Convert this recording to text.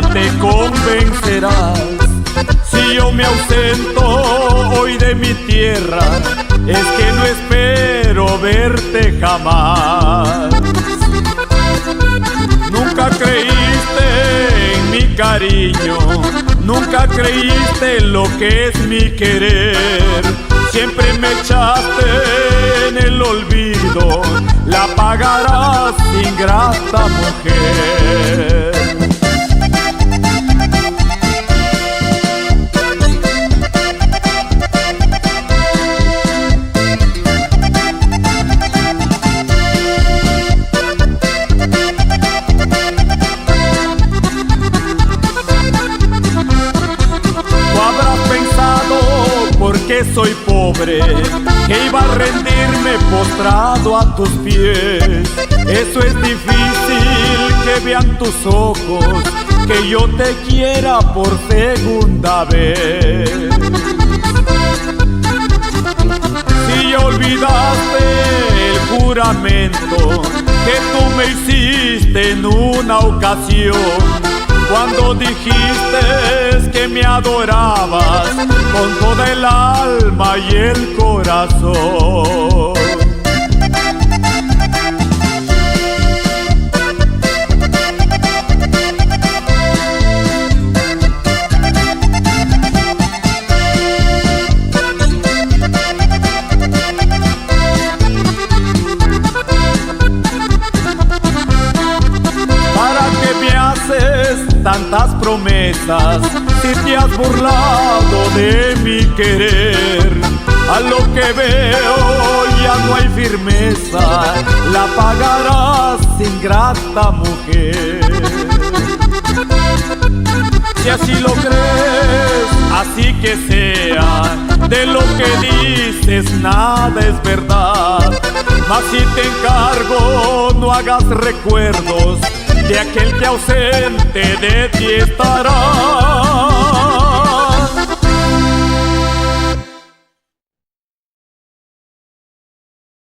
día te convencerás. Si yo me ausento hoy de mi tierra, es que no espero verte jamás. Nunca creíste en mi cariño, nunca creíste en lo que es mi querer. Siempre me echaste en el olvido, la pagarás, ingrata mujer. Porque soy pobre, que iba a rendirme postrado a tus pies. Eso es difícil que vean tus ojos, que yo te quiera por segunda vez. Si ya olvidaste el juramento que tú me hiciste en una ocasión, cuando dijiste que me adorabas con toda el alma y el corazón. Tantas promesas, si te has burlado de mi querer. A lo que veo ya no hay firmeza, la pagarás, ingrata mujer. Si así lo crees, así que sea, de lo que dices nada es verdad. Mas si te encargo, no hagas recuerdos de aquel que ausente de ti estará.